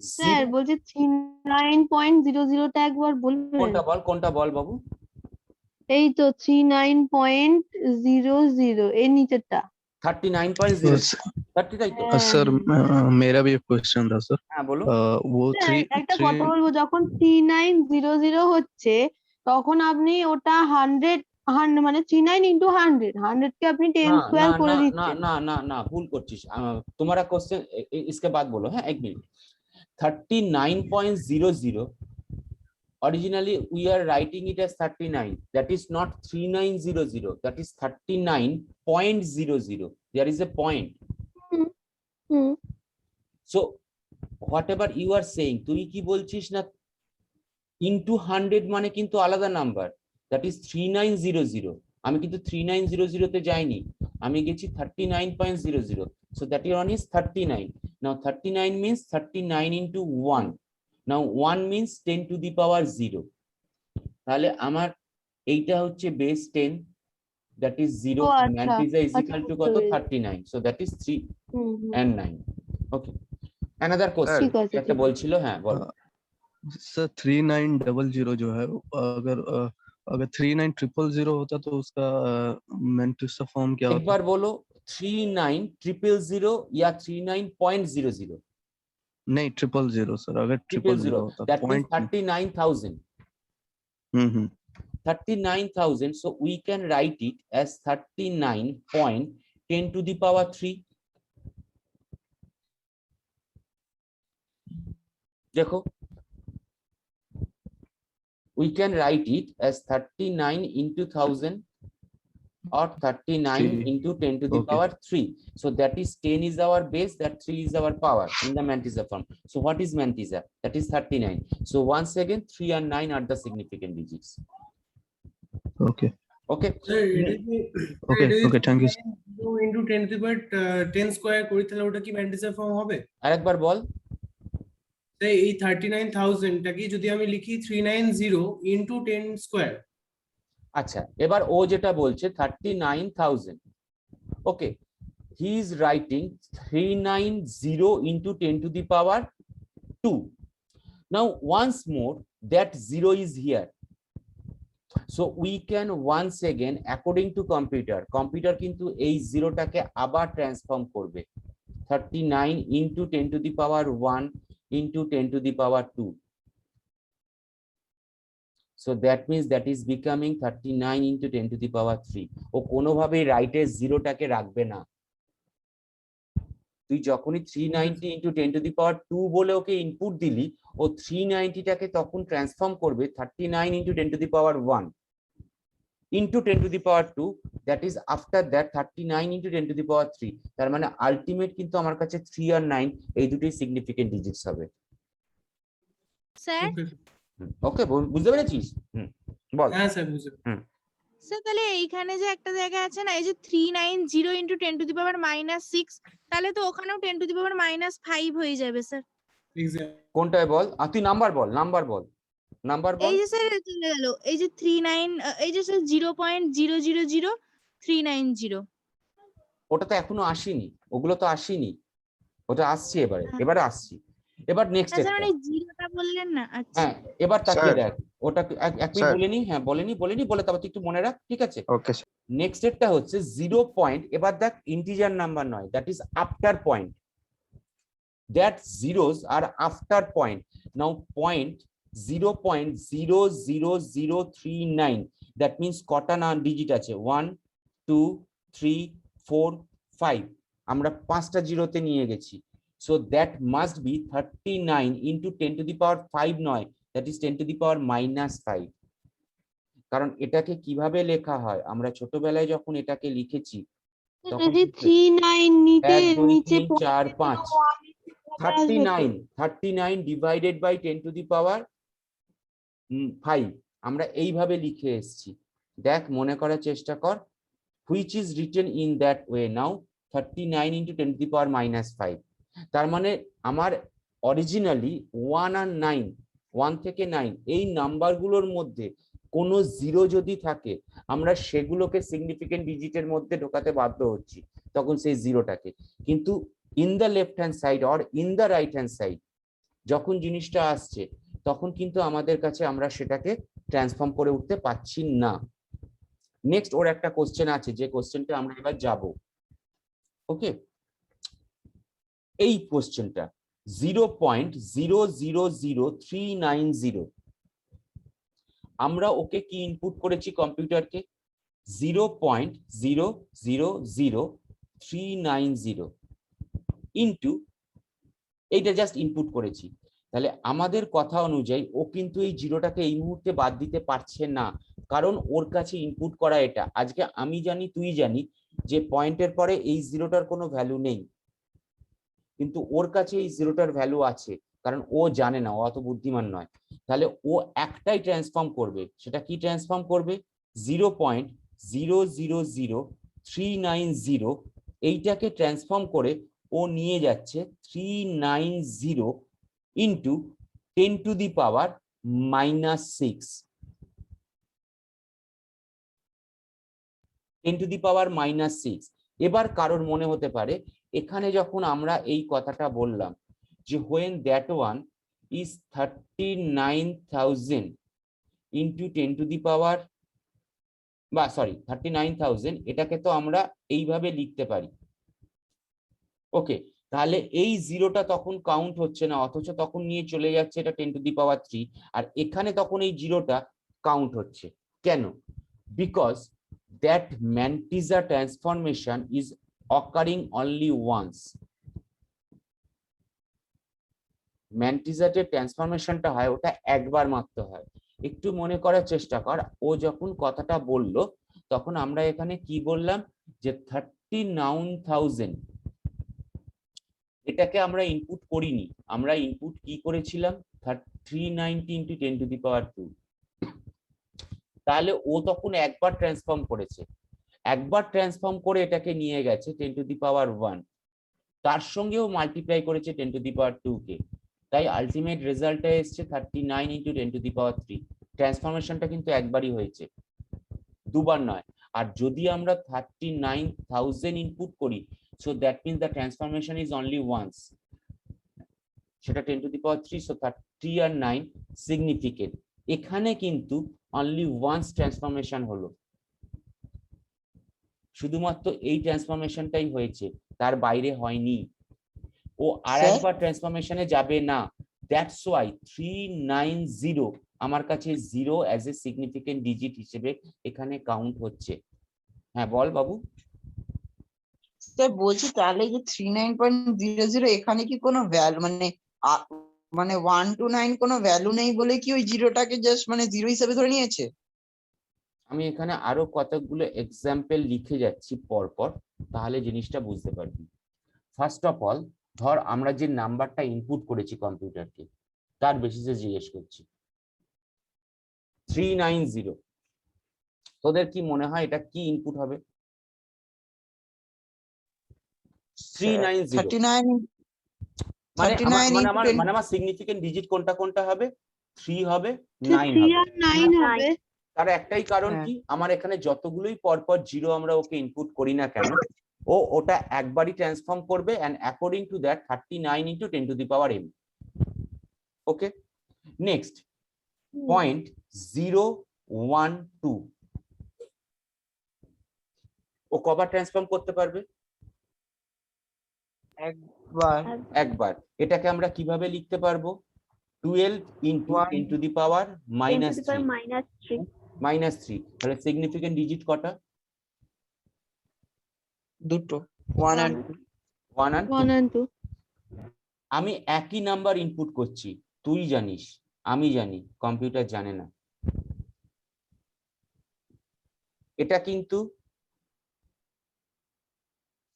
Sir বলছে 39.00টা একবার বলবেন? কোনটা বল বাবু? এই তো 39.00 এর নিচেরটা। 39.0 30 তাই তো? सर मेरा भी एक क्वेश्चन था सर। হ্যাঁ বলো। वो স্যার একটা কথা বলবো, যখন 3900 হচ্ছে তখন আপনি ওটা 100 মানে 39 into 100 কে আপনি 10 না না স্কোয়ার করে না না দিচ্ছেন। না না না ভুল করছিস। तुम्हारा क्वेश्चन इसके बाद बोलो। हाँ एक minute. 39.00 originally we are writing it as 39, that is not 3900, that is 39.00. there is a point. Hmm hmm So whatever you are saying, তুই কি বলছিস না into 100 মানে কিন্তু আলাদা নাম্বার, that is 3900। আমি কিন্তু 3900 তে যাইনি, আমি গেছি 39.00। so that one is 39। now 39 means 39 into 1। now 1 means 10 to the power 0। তাহলে আমার এইটা হচ্ছে বেস 10, that is 0। ও আচ্ছা mantissa is আচ্ছা, equal to বুঝতে কত? পেরেছি। 39। so that is 3 hmm hmm and 9। okay, another question। ঠিক আছে একটা ঠিক আছে। বলছিল, হ্যাঁ বল। सर 3900 जो है अगर अगर 39000 होता तो उसका मैंटिसा फॉर्म क्या एक होता? बार बोलो 39,000 या 39.00? नहीं 000 सर, अगर 000 000 होता that means point. 39,000। 39,000, so we can write it as 39.10 to the power 3। देखो, we can write it as 39 into 1000 or 39 3 into 10 to the Okay. power 3। so that is 10 is our base, that 3 is our power in the mantissa form। so what is mantissa? that is 39। so once again 3 and 9 are the significant digits। Okay. okay Sir, Okay, thank you. 2 into 10 to the power 10 square করি তাহলে ওটা কি mantissa form হবে? আরেকবার বল। তাই এই 39000 টাকে যদি আমি লিখি 390 into 10 স্কয়ার। আচ্ছা, এবার ও যেটা বলছে 39,000। ওকে, he is writing 390 into 10 to the power 2। now once more that 0 is here, so we can once again according to computer কিন্তু এই 0টাকে আবার ট্রান্সফর্ম করবে। 39 into 10 to the power 1 into 10 to the power 2। so that means that is becoming 39 into 10 to the power 3। ও কোনোভাবেই রাইটের 0টাকে রাখবে না। তুই যখনই 390 into 10 to the power 2 বলে ওকে ইনপুট দিলি, ও 390টাকে তখন ট্রান্সফর্ম করবে 39 into 10 to the power 1 into 10 to the power 2, that is after that 39 into 10 to the power 3। তার মানে আলটিমেট কিন্তু আমার কাছে 3 আর 9 এই দুটোই সিগনিফিকেন্ট ডিজিটস হবে। স্যার ওকে, বুঝতে পেরেছিস? বল। হ্যাঁ স্যার বুঝতে। স্যার তাহলে এইখানে যে একটা জায়গা আছে না, এই যে 390 into 10 to the power -6, তাহলে তো ওখানেও 10 to the power -5 হয়ে যাবে স্যার। কোনটায় বল? তুই নাম্বার বল, নাম্বার বল। এই যে স্যার চলে গেল, এই যে 39, এই যে স্যার 0.000390। ওটা তো এখনো আসেনি, ওগুলো তো আসেনি, ওটা আসছে এবারে আসছি। এবার নেক্সট স্যার মানে জিরোটা বললেন না? আচ্ছা হ্যাঁ, এবার তাকিয়ে স্যার। দেখ ওটা এক মিনিট স্যার। বলেনি। হ্যাঁ বলেনি বলে তারপর তুই একটু মনে রাখ, ঠিক আছে? ওকে নেক্সট এরটা হচ্ছে 0 পয়েন্ট। এবার দেখ ইন্টিজার নাম্বার নয়, that is after point, that zeros are after point. Now point 0.00039, that means কটা না ডিজিট আছে? 1 2 3 4 5, আমরা 5টা জিরোতে নিয়ে গেছি। so that must be 39 into 10 to the power 5 নয়, that is 10 to the power -5। কারণ এটাকে কিভাবে লেখা হয়, আমরা ছোটবেলায় যখন এটাকে লিখেছি তখন 39 নিচে 1 2 নিচে 3 4 5, 39 divided by 10 to the power 5 আমরা এইভাবে লিখে এসেছি। দেখ, মনে করার চেষ্টা কর, which is written in that way. Now 39 into 10 to the power -5, তার মানে আমার অরিজিনালি 1 আর 9, 1 থেকে 9 এই নাম্বারগুলোর মধ্যে কোনো জিরো যদি থাকে, আমরা সেগুলোকে সিগনিফিকেন্ট ডিজিটের মধ্যে ঢোকাতে বাধ্য হচ্ছি তখন সেই জিরোটাকে। কিন্তু in the left hand side or in the right hand side যখন জিনিসটা আসছে তখন কিন্তু আমাদের কাছে আমরা সেটাকে ট্রান্সফর্ম করে উঠতে পারছি না। নেক্সট ওর একটা কোশ্চেন আছে, যে কোশ্চেনটা আমরা এবার যাব। ওকে, এই কোশ্চেনটা 0.000390, আমরা ওকে কি ইনপুট করেছি কম্পিউটারকে? 0.000390 ইন্টু এইটা জাস্ট ইনপুট করেছি। তাহলে আমাদের কথা অনুযায়ী ও কিন্তু এই জিরোটাকে এই মুহূর্তে বাদ দিতে পারছে না, কারণ ওর কাছে ইনপুট করা এটা। আজকে আমি জানি, তুই জানি যে পয়েন্টের পরে এই জিরোটার কোনো ভ্যালু নেই, কিন্তু ওর কাছে এই জিরোটার ভ্যালু আছে, কারণ ও জানে না, ও অত বুদ্ধিমান নয়। তাহলে ও একটাই ট্রান্সফর্ম করবে। সেটা কি ট্রান্সফর্ম করবে? 0.000390 এইটাকে ট্রান্সফর্ম করে ও নিয়ে যাচ্ছে 390 ইন্টু 10⁻⁻6, 10⁻⁻6। এবার কারোর মনে হতে পারে এখানে যখন আমরা এই কথাটা বললাম যে when that one is 39,000 into 39,000, এটাকে তো আমরা এইভাবে লিখতে পারি। ওকে, তাহলে এই জিরোটা তখন কাউন্ট হচ্ছে না, অথচ তখন নিয়ে চলে যাচ্ছে এটা 10⁻3, আর এখানে তখন এই জিরোটা কাউন্ট হচ্ছে। কেন? Because that Mantiza transformation is occurring only once. ম্যান্টিজা যে ট্রান্সফরমেশনটা হয় ওটা একবার মাত্র হয়। একটু মনে করার চেষ্টা কর, ও যখন কথাটা বলল তখন আমরা এখানে কি বললাম যে 39,000 এটাকে আমরা ইনপুট করিনি, আমরা ইনপুট কি করেছিলাম? 390 into 10⁻²। তাহলে ও তখন একবার ট্রান্সফর্ম করেছে, একবার ট্রান্সফর্ম করে এটাকে নিয়ে গেছে 10⁻1, তার সঙ্গেও মাল্টিপ্লাই করেছে 10⁻2 কে। তাই আলটিমেট রেজাল্টটা এসছে 39 into 10⁻3। ট্রান্সফরমেশনটা কিন্তু একবারই হয়েছে, দুবার নয়। আর যদি আমরা 39,000 ইনপুট করি, so that means the transformation is only once, সেটা 10⁻3, সো 3 আর 9 সিগনিফিকেন্ট। এখানে কিন্তু অনলি ওয়ান্স ট্রান্সফরমেশন হলো, শুধুমাত্র এই ট্রান্সফরমেশনটাই হয়েছে, তার বাইরে হয়নি। ও আর একবার ট্রান্সফরমেশনে যাবে না। দ্যাটস ওয়াই 390 আমার কাছে 0 অ্যাজ এ সিগনিফিকেন্ট ডিজিট হিসেবে এখানে কাউন্ট হচ্ছে। হ্যাঁ বল বাবু। স্যার বলছি তাহলে যে 39.00 এখানে কি কোনো ভ্যালু মানে 1 to 9 কোনো ভ্যালু নেই বলে কি ওই জিরোটাকে জাস্ট মানে জিরো হিসেবে ধরে নিয়েছে? আমি এখানে আরো কতগুলো এক্সাম্পল লিখে যাচ্ছি পরপর, তাহলে জিনিসটা বুঝতে পারবি। ফার্স্ট অফ অল ধর আমরা যে নাম্বারটা ইনপুট করেছি কম্পিউটারকে তার বেসিসে জিজ্ঞেস করছি 390, তোদের কি মনে হয় এটা কি ইনপুট হবে? 390 মানে আমার সিগনিফিকেন্ট ডিজিট কোনটা কোনটা হবে? 3 হবে, 9 হবে। 3 আর 9 হবে। তার একটাই কারণ কি, আমার এখানে যতগুলোই পরপর জিরো আমরা ওকে ইনপুট করি না কেন, ও ওটা একবারই ট্রান্সফর্ম করবে, and according to that 39 into 10⁻m। Okay, next 0.012 ও কবার ট্রান্সফর্ম করতে পারবে? একবার। এটাকে আমরা কিভাবে লিখতে পারবো? 12 into 10⁻³ তাহলে সিগনিফিকেন্ট ডিজিট কটা? দুটো, 1 and 2। আমি একই নাম্বার ইনপুট করছি, তুই জানিস, আমি জানি, কম্পিউটার জানে না। এটা কিন্তু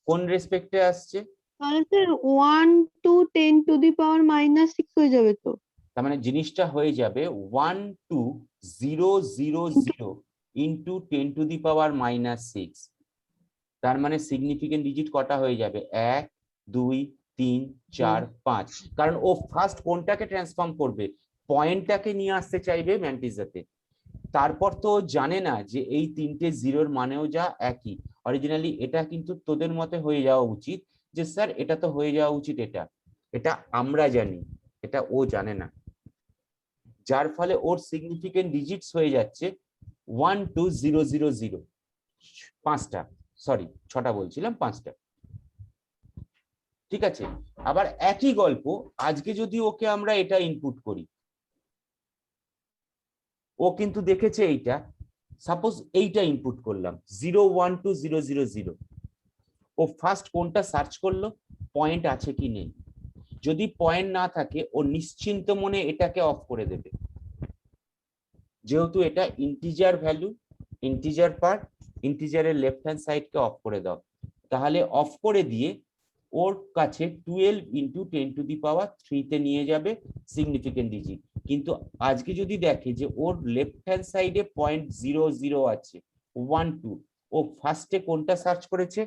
কোন রেসপেক্টে আসছে? তাহলে স্যার 1 to 10⁻⁻6 হয়ে যাবে তো? তার মানে জিনিসটা হয়ে যাবে 12000 into 10⁻⁻6। তার মানে সিগনিফিকেন্ট ডিজিট কটা হয়ে যাবে? 1 2 3 4 5। কারণ ও ফার্স্ট কোনটাকে ট্রান্সফর্ম করবে? পয়েন্টটাকে নিয়ে আসতে চাইবে ম্যান্টিজাতে। তারপর তো জানে না যে এই তিনটে জিরোর মানেও যা একই। অরিজিনালি এটা কিন্তু তোদের মতে হয়ে যাওয়া উচিত যে স্যার এটা তো হয়ে যাওয়া উচিত, এটা আমরা জানি, এটা ও জানে না, যার ফলে ওর সিগনিফিকেন্ট ডিজিটস হয়ে যাচ্ছে 1 2 0 0 0, 5টা, সরি 6টা বলছিলাম, 5টা। ঠিক আছে, আবার একই গল্প আজকে যদি ওকে আমরা এটা ইনপুট করি, ও কিন্তু দেখেছে এইটা, সাপোজ এইটা ইনপুট করলাম 0 1 2 0 0 0, ও ফার্স্ট কোনটা সার্চ করলো, পয়েন্ট আছে কি নেই। যদি পয়েন্ট না থাকে ও নিশ্চিন্ত মনে এটাকে অফ করে দেবে, যেহেতু এটা ইন্টিজার ভ্যালু, ইন্টিজার পার্ট, ইন্টিজারের লেফট হ্যান্ড সাইডকে অফ করে দাও। তাহলে অফ করে দিয়ে ওর কাছে 12 ইন্টু 10 টু দি পাওয়ার 3 তে নিয়ে যাবে সিগনিফিকেন্ট ডিজিট। কিন্তু আজকে যদি দেখে যে ওর লেফট হ্যান্ড সাইডে 0.00 আছে 1 2, ও ফার্স্টে কোনটা সার্চ করেছে,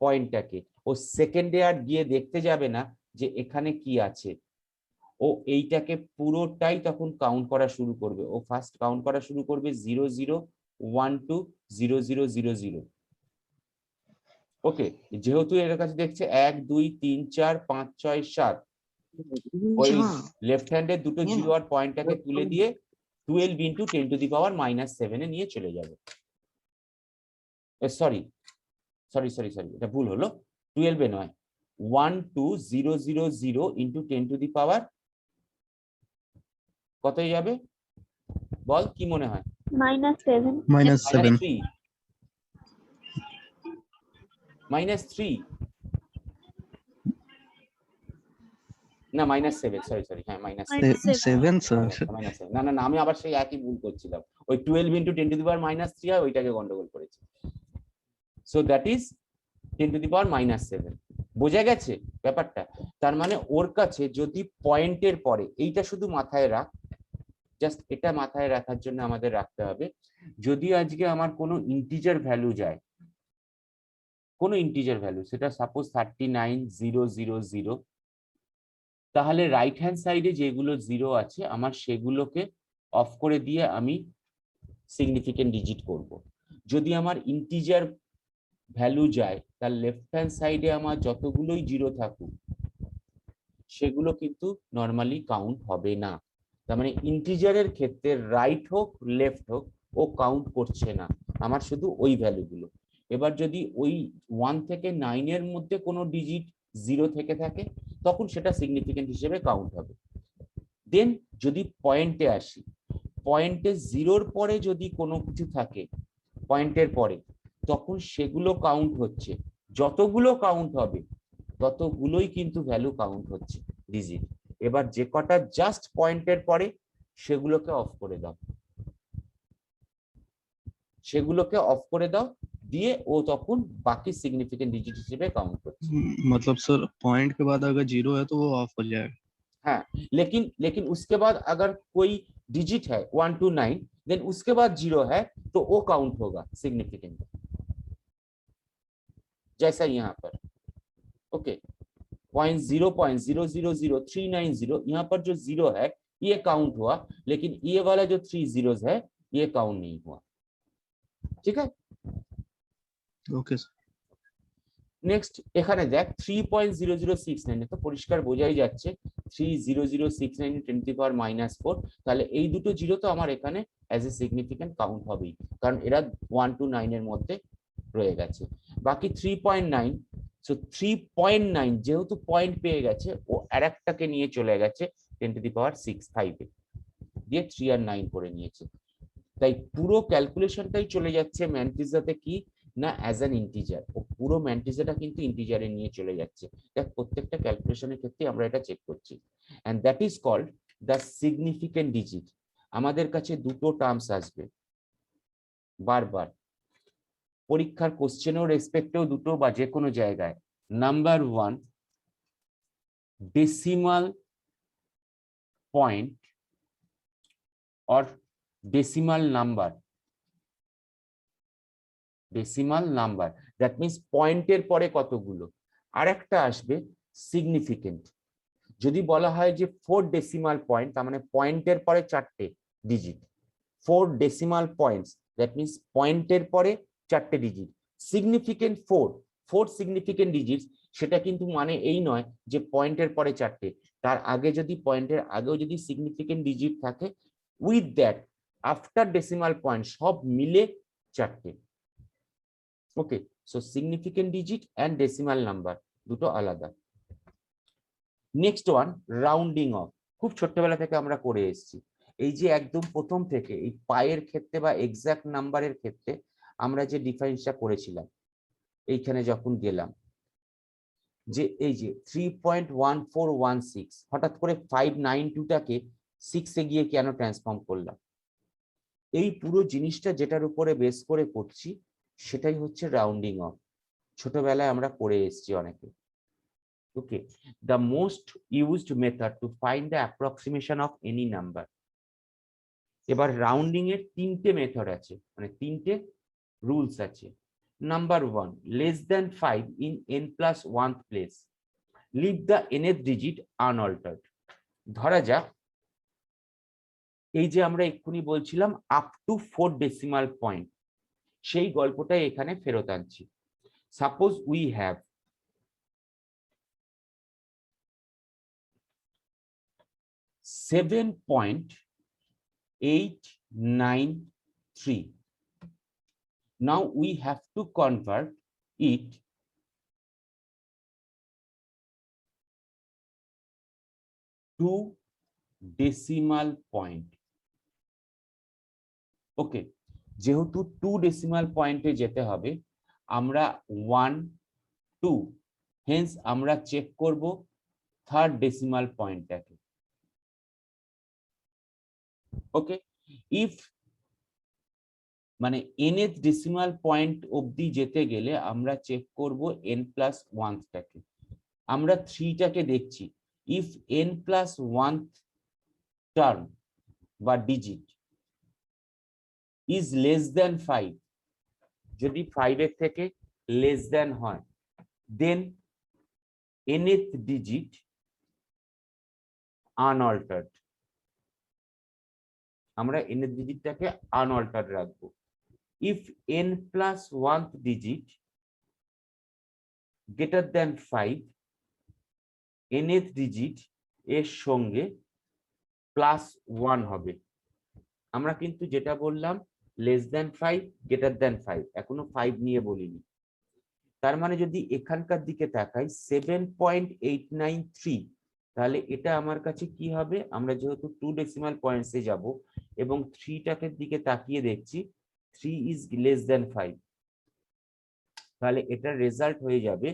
পয়েন্টটাকে। ও সেকেন্ডে আর গিয়ে দেখতে যাবে না যে এখানে কি আছে, ও এইটাকে পুরোটাই তখন কাউন্ট করা শুরু করবে। ও ফার্স্ট কাউন্ট করা শুরু করবে 0 0 1 2 0 0 0 0। ওকে, যেহেতু এর কাছে দেখছে 1 2 3 4 5 6 7, ওই লেফট হ্যান্ডের দুটো জিরো আর পয়েন্টটাকে তুলে দিয়ে 12 ইন্টু 10 টু দি পাওয়ার -7 এ নিয়ে চলে যাবে। সরি সরি সরি সরি, এটা ভুল হলো, 12 এ নয়, 1 2 0 0 0 ইন্টু 10 টু দি পাওয়ার কতই যাবে বল, কি মনে হয়? -7 -7 -3, -3 না -7, সরি সরি, হ্যাঁ সেভেন স্যার। -7, না না না, আমি আবার সেই একই ভুল করছিলাম, ওই 12 ইন্টু 10 টু দি পাওয়ার -3 হয়, ওইটাকে গন্ডগোল করেছি। So that is 10 to the power -7। বোঝা গেছে ব্যাপারটা? তার মানে ওর কাছে যদি পয়েন্টের পরে, এইটা শুধু মাথায় রাখ, জাস্ট এটা মাথায় রাখার জন্য আমাদের রাখতে হবে, যদি আজকে আমার কোনো ইন্টিজার ভ্যালু যায়, কোনো ইন্টিজার ভ্যালু, সেটা সাপোজ 39000, তাহলে রাইট হ্যান্ড সাইডে যেগুলো জিরো আছে আমার সেগুলোকে অফ করে দিয়ে আমি সিগনিফিকেন্ট ডিজিট করব। যদি আমার ইন্টিজার ভ্যালু যায়, তার লেফট হ্যান্ড সাইডে আমার যতগুলোই জিরো থাকুক সেগুলো কিন্তু নর্মালি কাউন্ট হবে না। তার মানে ইন্টিজারের ক্ষেত্রে রাইট হোক লেফট হোক ও কাউন্ট করছে না, আমার শুধু ওই ভ্যালুগুলো। এবার যদি ওই 1 থেকে 9 এর মধ্যে কোনো ডিজিট 0 থেকে থাকে তখন সেটা সিগনিফিকেন্ট হিসেবে কাউন্ট হবে। দেন যদি পয়েন্টে আসি, পয়েন্টে 0-র পরে যদি কোনো কিছু থাকে পয়েন্টের পরে, তখন সেগুলো কাউন্ট হচ্ছে, যতগুলো কাউন্ট হবে ততগুলোই কিন্তু ভ্যালু কাউন্ট হচ্ছে ডিজিট। এবার যে কটা জাস্ট পয়েন্টের পরে সেগুলোকে অফ করে দাও, সেগুলোকে অফ করে দাও, দিয়ে ও তখন বাকি सिग्निफिकेंट डिजिट हिसेबे काउंट করছে। मतलब सर पॉइंट के बाद अगर 0 है तो वो ऑफ हो जाएगा। हाँ, लेकिन उसके बाद अगर कोई डिजिट है 1 to 9, देन उसके बाद 0 है तो वो काउंट होगा सिग्निफिकेंट, जैसा यहाँ पर। ओके, 0.000390, यहाँ पर जो 0 है ये काउंट हुआ, लेकिन ये वाला जो 3 zeros है ये काउंट नहीं हुआ। ठीक है, ओके सर। নেক্সট এখানে দেখ 3.0069, তো পরিষ্কার বোঝাই যাচ্ছে 30069 10 টু দি পাওয়ার -4, তাহলে এই দুটো জিরো তো আমার এখানে অ্যাজ এ সিগনিফিকেন্ট কাউন্ট হবেই, কারণ এরা 1 to 9 এর মধ্যে রয়ে গেছে। বাকি 3.9, সো 3.9 যেহেতু পয়েন্ট পেয়ে গেছে ও আরেকটাকে নিয়ে চলে গেছে 10 টু দি পাওয়ার 5 এ, দিয়ে 3 আর 9 করে নিয়েছে। তাই পুরো ক্যালকুলেশনটাই চলে যাচ্ছে ম্যান্টিজাতে কি না অ্যাজ অ্যান ইন্টিজার, ও পুরো ম্যান্টিজাটা কিন্তু ইন্টিজারে নিয়ে চলে যাচ্ছে। দেখ প্রত্যেকটা ক্যালকুলেশনের ক্ষেত্রে আমরা এটা চেক করছি, and that is called the significant digit. আমাদের কাছে দুটো টার্মস আসবে বারবার পরীক্ষার কোশ্চেনের রেসপেক্টেও, দুটো বা যে কোনো জায়গায়। Number 1 decimal point or decimal number, decimal number that means পয়েন্টের পরে কতগুলো। আর একটা আসবে সিগনিফিকেন্ট, যদি বলা হয় যে 4 ডেসিমাল পয়েন্ট, তার মানে পয়েন্টের পরে 4টে ডিজিট, 4 ডেসিমাল পয়েন্টস দ্যাট মিন্স পয়েন্টের পরে 4টে ডিজিট। সিগনিফিকেন্ট 4 সিগনিফিকেন্ট ডিজিটস, সেটা কিন্তু মানে এই নয় যে পয়েন্টের পরে 4টে, তার আগে যদি পয়েন্টের আগেও যদি সিগনিফিকেন্ট ডিজিট থাকে, with that after decimal point সব মিলে 4টে। Okay, so significant digit and decimal number দুটো আলাদা। Next one, rounding off. খুব ছোট্টবেলা থেকে আমরা করে এসেছি। এই যে একদম প্রথম থেকে এই পায়ের ক্ষেত্রে বা এক্সাক্ট নাম্বারের ক্ষেত্রে আমরা যে ডিফারেন্সটা করেছিলাম, এইখানে যখন গেলাম যে এই যে 3.1416 হঠাৎ করে 592টাকে 6 এ গিয়ে কেন ট্রান্সফর্ম করলাম, এই পুরো জিনিসটা যেটার উপরে বেস করে করছি সেটাই হচ্ছে রাউন্ডিং অফ। ছোটবেলায় আমরা করে এসেছি অনেকে। ওকে, the most used method to find the approximation of any number. এবার রাউন্ডিং এর 3টে মেথড আছে, মানে 3টে রুলস আছে। Number 1, less than 5 in n+1th place, leave the nth digit unaltered. ধরা যাক এই যে আমরা এক্ষুনি বলছিলাম আপ টু 4 ডেসিমাল পয়েন্ট, সেই গল্পটাই এখানে ফেরত আনছি। Suppose we have 7.893. Now we have to convert it to decimal point. ওকে, যেহেতু 2 ডেসিমাল পয়েন্টে যেতে হবে, আমরা 1 2 হেন্স আমরা চেক করব থার্ড ডেসিমাল পয়েন্টটাকে। ওকে, ইফ মানে nth ডেসিমাল পয়েন্ট অবধি যেতে গেলে আমরা চেক করব n+1টাকে। আমরা 3টাকে দেখছি, ইফ n+1 টার্ম বা ডিজিট ইজ লেস দ্যান 5, যদি 5 এর থেকে লেস দ্যান হয়, দেন nth ডিজিট আনঅল্টার্ড, আমরা nth ডিজিটটাকে আনঅল্টার্ড রাখবো। If n+1th digit greater than 5, nth digit এর সঙ্গে +1 হবে। আমরা কিন্তু যেটা বললাম লেস দ্যান 5 গ্রেটার দ্যান 5, এখনো 5 নিয়ে বলিনি। তার মানে যদি এখানকার দিকে তাকাই 7.893, তাহলে এটা আমার কাছে কি হবে, আমরা যেহেতু 2 ডেসিমাল পয়েন্টসে যাব এবং 3টাকে দিকে তাকিয়ে দেখছি 3 ইজ লেস দ্যান 5, তাহলে এটার রেজাল্ট হয়ে যাবে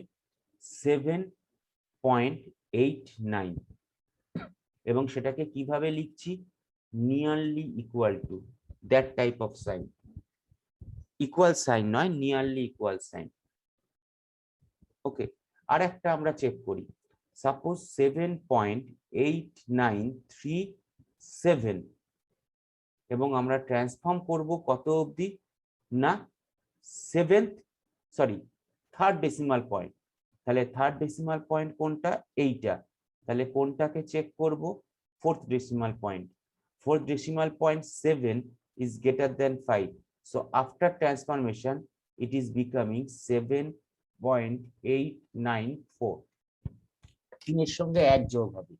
7.89 এবং সেটাকে কিভাবে লিখছি, nearly equal to, that type of sign, equal sign নয়, নিয়ারলি ইকুয়াল সাইন। ওকে, আর একটা আমরা চেক করি, সাপোজ 7.8937 এবং আমরা ট্রান্সফর্ম করব কত অবধি না থার্ড ডেসিমাল পয়েন্ট। তাহলে থার্ড ডেসিমাল পয়েন্ট কোনটা, এইটা, তাহলে কোনটাকে চেক করব, fourth decimal point. Fourth decimal point 7 is greater than 5. So after transformation, it is becoming 7.894. 3 এর সঙ্গে 1 যোগ হবে।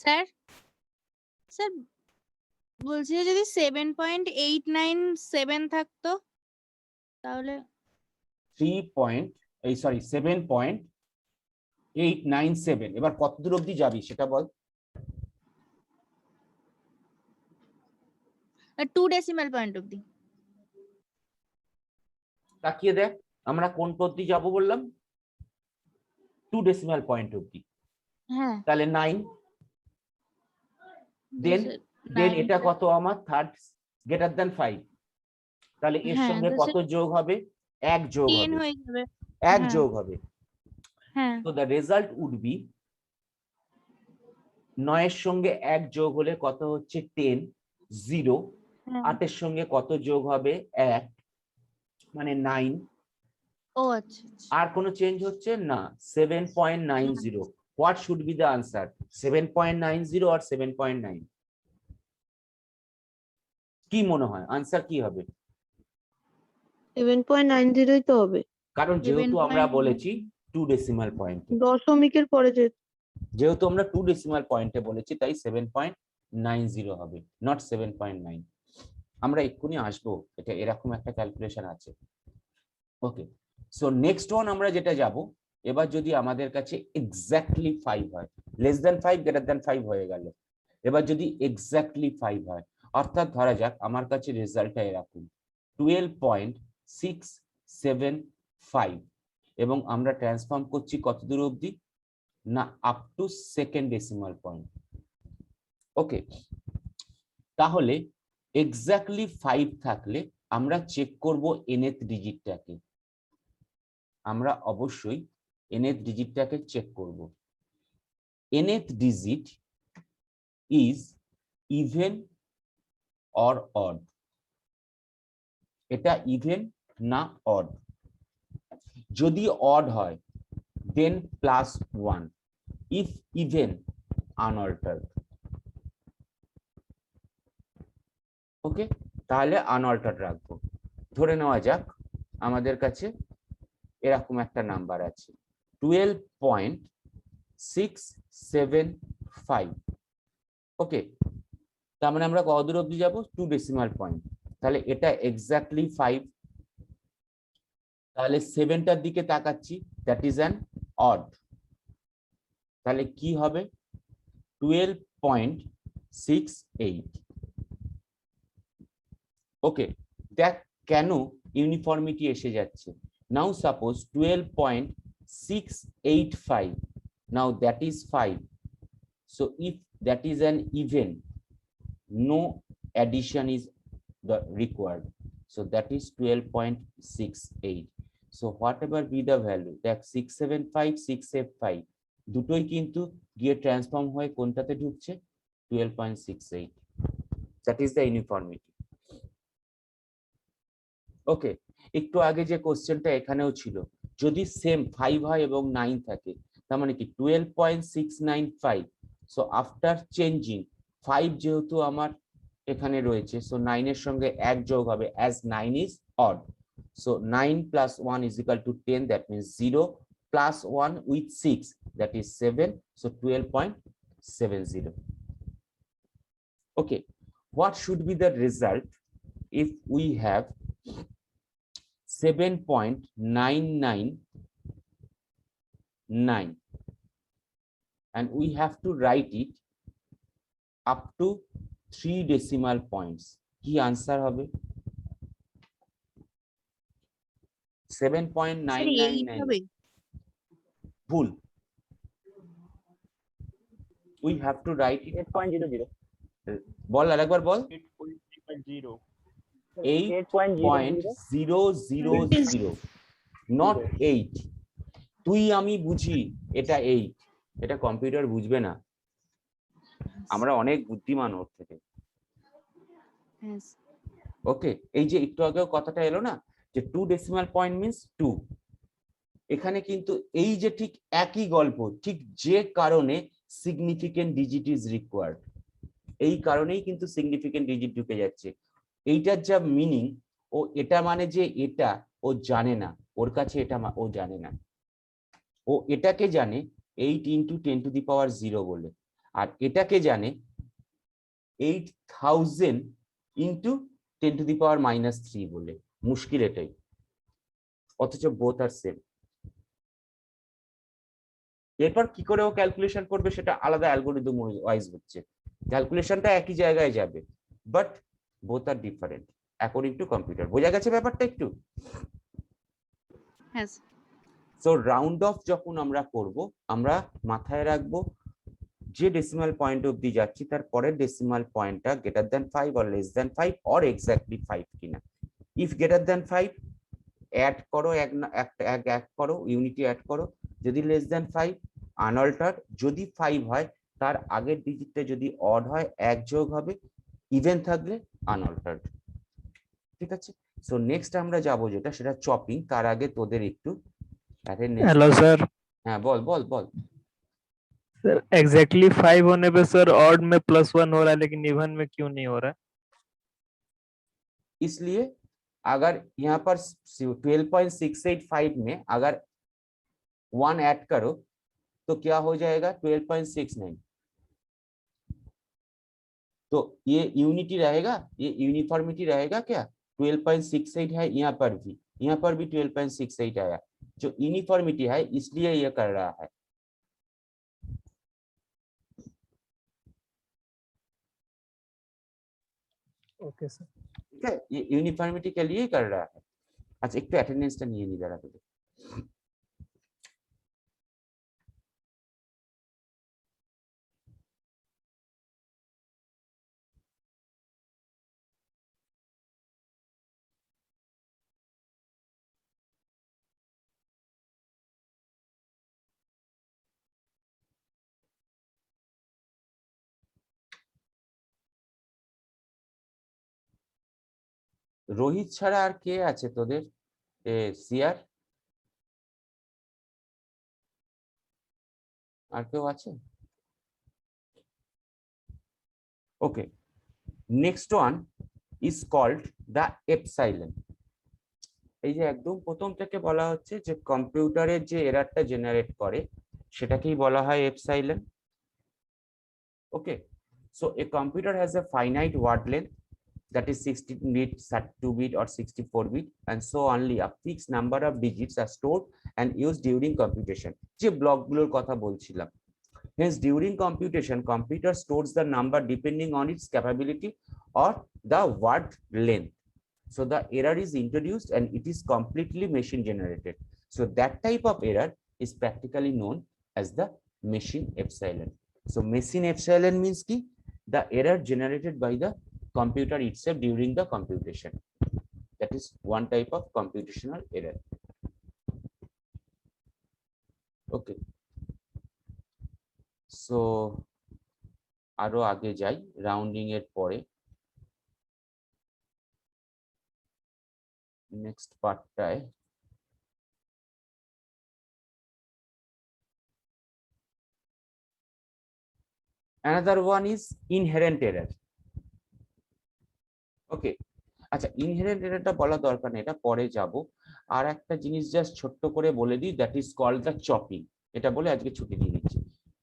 স্যার স্যার বলছি যে যদি 7.897 থাকতো তাহলে 7.897, এবার কত দূর অবধি যাবি সেটা বল। 2 ডেসিমাল পয়েন্ট অবধি। তাকিয়ে দেখ আমরা কোন অবধি যাব বললাম, 2 ডেসিমাল পয়েন্ট অবধি। হ্যাঁ, তাহলে 9, দেন এটা কত আমার থার্ড গ্রেটার দ্যান 5, তাহলে এর হ্যাঁ, সঙ্গে তো কত যোগ হবে, 1 যোগ 10 হবে, হয়ে যাবে। 1 হ্যাঁ। যোগ হবে। হ্যাঁ, তো দ্য রেজাল্ট উড বি 9 এর সঙ্গে 1 যোগ হলে কত হচ্ছে 10, 0, হ্যাঁ। 8 এর সঙ্গে কত যোগ হবে 1, মানে 9, ও আচ্ছা আচ্ছা। আর কোনো চেঞ্জ হচ্ছে না, 7.90. What should be the answer, 7.90 or 7.9? কি মনে হয় আনসার কি হবে? 7.90 তো হবে, কারণ যেহেতু আমরা 7.9 বলেছি 2 ডেসিমাল পয়েন্ট। দশমিকের পরে যে যেহেতু আমরা 2 ডেসিমাল পয়েন্টে বলেছি তাই 7.90 হবে, নট 7.9। আমরা এক্ষুনি আসবো, এটা এরকম একটা ক্যালকুলেশন আছে। ওকে, সো নেক্সট ওয়ান আমরা যেটা যাব, এবার যদি আমাদের কাছে এক্স্যাক্টলি 5 হয়, লেস দ্যান 5 গ্রেটার দ্যান 5 হয়ে গেল, এবার যদি এক্স্যাক্টলি 5 হয়, অর্থাৎ ধরা যাক আমার কাছে রেজাল্টটা এরকম 12.675, এবং আমরা ট্রান্সফর্ম করছি কত দূর অবধি না, up to second decimal point. Okay, তাহলে এক্স্যাক্টলি 5 থাকলে আমরা চেক করব nth ডিজিটটাকে, আমরা অবশ্যই nth ডিজিটটাকে চেক করব। nth digit is even or odd, এটা ইভেন না অড। যদি অড হয় দেন +1, ইফ ইভেন আনঅল্টার্ড। ওকে, তাহলে আনঅল্টার্ড রাখবো। ধরে নেওয়া যাক আমাদের কাছে এরকম একটা নাম্বার আছে 12.675। ওকে, তার মানে আমরা কত দূর অবধি যাবো, 2 ডেসিমাল পয়েন্ট। তাহলে এটা এক্স্যাক্টলি 5, তাহলে 7টার দিকে তাকাচ্ছি, দ্যাট ইজ অ্যান অড। তাহলে কি হবে 12.68। ওকে, দেখ কেন ইউনিফর্মিটি এসে যাচ্ছে। Now suppose 12.685, now that is 5, so if that is an even, no addition is required, so that is 12.68. so whatever be the value, দেখ 675 685 দুটোই কিন্তু গিয়ে ট্রান্সফর্ম হয়ে কোনটাতে ঢুকছে, 12.68, that is the uniformity. ওকে, একটু আগে যে কোশ্চেনটা এখানেও ছিল, যদি সেম 5 হয় এবং 9 থাকে, তার মানে কি 12.695, সো আফটার চেঞ্জিং 5 যেহেতু আমার এখানে রয়েছে, সো 9 এর সঙ্গে 1 যোগ হবে, as 9 is odd, so 9 + 1 = 10, that means 0 + 1 with 6, that is 7, so 12.70. okay, what should be the result if we have 7.999 and we have to write it up to 3 decimal points? কি answer হবে? 7.999 ভুল, we have to write it 8.00 বল আরেকবার বল, 8.00 8.000 not 8। তুই আমি বুঝি এটা 8, এটা computer বুঝবে না, আমরা অনেক বুদ্ধিমান ওর থেকে। ওকে, এই যে একটু আগেও কথাটা এলো না যে 2 ডেসিমাল পয়েন্ট মিন্স 2, এখানে কিন্তু এই যে ঠিক একই গল্প, ঠিক যে কারণে সিগনিফিকেন্ট ডিজিট ইজ রিকোয়ার্ড, এই কারণেই কিন্তু সিগনিফিকেন্ট ডিজিট ঢুকে যাচ্ছে। এইটার যা মিনিং, ও এটা মানে যে এটা ও জানে না, ওর কাছে এটা ও জানে না, ও এটাকে জানে 8 × 10⁻0 বলে, আর এটাকে জানে 8000 × 10⁻³ বলে। মুশকিল এটাই, অথচ বোথ আর সেম। এরপর কি করে ও ক্যালকুলেশন করবে সেটা আলাদা অ্যালগরিদম ওয়াইজ হচ্ছে, ক্যালকুলেশনটা একই জায়গায় যাবে, but both are different according to computer. বোঝা গেছে ব্যাপারটা একটু? সো রাউন্ড অফ যখন আমরা করব, আমরা মাথায় রাখবো যে ডেসিমাল পয়েন্ট অবধি যাচ্ছি তার পরের ডেসিমাল পয়েন্টটা greater than 5 or less than 5 or exactly 5 কিনা। ইফ গ্রেটার দ্যান 5 অ্যাড করো, এক করো, ইউনিটি অ্যাড করো, যদি লেস দ্যান 5 আনঅল্টার্ড, যদি 5 হয় তার আগের ডিজিটটা যদি অড হয় 1 যোগ হবে, ইভেন থাকলে আনঅল্টার্ড। ঠিক আছে, সো নেক্সট আমরা যাব যেটা, সেটা চপিং। তার আগে তোদের একটু हेलो सर। হ্যাঁ বল বল বল। सर एग्जैक्टली 5 होने पे सर ऑड में +1 हो रहा है लेकिन इवन में क्यों नहीं हो रहा है? इसलिए अगर यहाँ पर 12.685 में अगर 1 ऐड करो तो क्या हो जाएगा 12.69। तो ये यूनिटी रहेगा, ये यूनिफॉर्मिटी रहेगा क्या? 12.68 है यहाँ पर भी 12.68 आया, जो यूनिफॉर्मिटी है इसलिए ये कर रहा है। Okay sir. ठीक है, ये यूनिफॉर्मिटी के लिए ही कर रहा है। अच्छा একটু অ্যাটেন্ডেন্সটা নিয়ে নি দাঁড়া তোদের। রোহিত ছাড়া আর কে আছে তোদের? সিয়ার আর কেউ আছে? Okay, next one is called the epsilon. এই যে একদম প্রথম থেকে বলা হচ্ছে যে কম্পিউটারের যে এরারটা জেনারেট করে সেটাকেই বলা হয় epsilon. Okay, so a computer has a finite word length that is 16 bit, 32 bit or 64 bit, and so only a fixed number of digits are stored and used during computation. যে ব্লকগুলোর কথা বলছিলাম, hence during computation computer stores the number depending on its capability or the word length. So the error is introduced and it is completely machine generated. So that type of error is practically known as the machine epsilon. So machine epsilon means ki the error generated by the computer itself during the computation. That is one type of computational error. Okay, so আরো আগে যাই rounding এর পরে। Next পার্টটায় another one is inherent error. Okay, আচ্ছা inherent এররটা বলা দরকার নেই, এটা পরে যাব। আর একটা জিনিস জাস্ট ছোট্ট করে বলে দিই, that is called the chopping. এটা বলে আজকে ছুটি দিয়ে দিচ্ছি।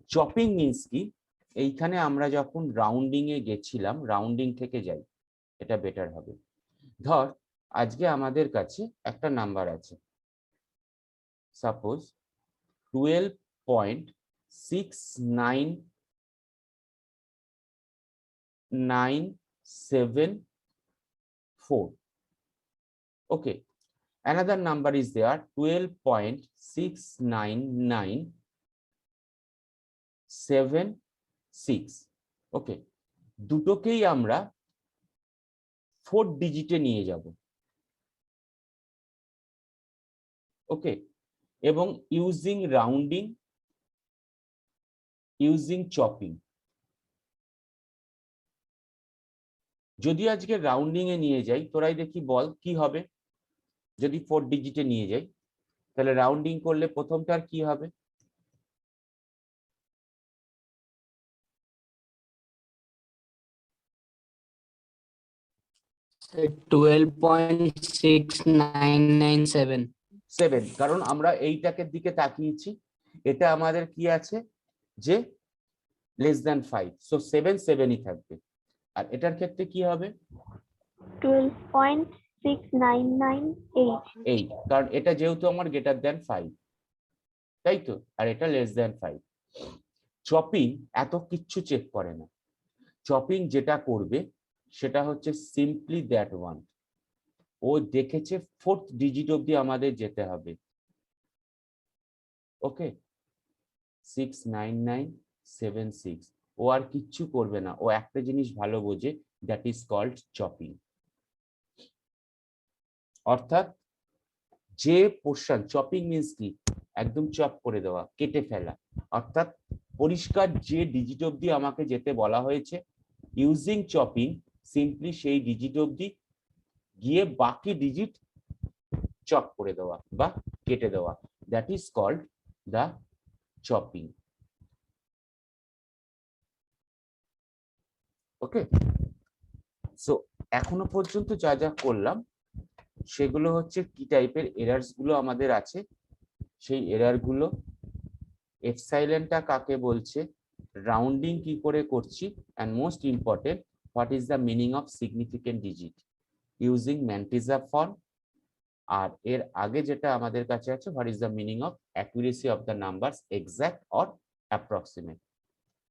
চপিং মিন্স কি, এইখানে আমরা যখন রাউন্ডিং এ গেছিলাম, রাউন্ডিং থেকে যাই, এটা বেটার হবে। ধর আজকে আমাদের কাছে একটা নাম্বার আছে, suppose 12.6997. Okay, another number is there 12.6996. Okay, দুটোকেই আমরা 4 ডিজিটে নিয়ে যাব। ওকে, এবং ইউজিং রাউন্ডিং, ইউজিং চপিং। যদি আজকে রাউন্ডিং এ নিয়ে যাই, তোরাই দেখি বল কি হবে। যদি 4 ডিজিটে নিয়ে যাই তাহলে রাউন্ডিং করলে প্রথমটার কি হবে? 12.6997 কারণ আমরা এইটাকে দিকে তাকিয়েছি, এটা আমাদের কি আছে যে লেস দ্যান 5, সো 7ই থাকবে। আর এটার ক্ষেত্রে কি হবে? 12.6998, কারণ এটা যেহেতু আমার গ্রেটার দ্যান 5, তাই তো, আর এটা লেস দ্যান 5। চপিং এত কিচ্ছু চেক করে না। চপিং যেটা করবে সেটা হচ্ছে সিম্পলি দ্যাট ওয়ান, ও দেখেছে 4th ডিজিট অবধি আমাদের যেতে হবে। ওকে, 69976, ও আর কিচ্ছু করবে না, ও একটা জিনিস ভালো বোঝে, দ্যাট ইজ কল্ড চপিং। অর্থাৎ যে পোর্শন, চপিং মিন্স কি, একদম চপ করে দেওয়া, কেটে ফেলা। অর্থাৎ পরিষ্কার যে ডিজিট অবধি আমাকে যেতে বলা হয়েছে, ইউজিং চপিং সিম্পলি সেই ডিজিট অবধি গিয়ে বাকি ডিজিট চপ করে দেওয়া বা কেটে দেওয়া, that is called the chopping. Okay, so এখনো পর্যন্ত যা যা করলাম সেগুলো হচ্ছে কি টাইপের এরার্স গুলো আমাদের আছে, সেই এরার গুলো। এপসাইলনটা কাকে বলছে, রাউন্ডিং কি করে করছি, and most important what is the meaning of significant digit using mantissa form. আর এর আগে যেটা আমাদের কাছে আছে, what is the meaning of accuracy of the numbers, exact or approximate.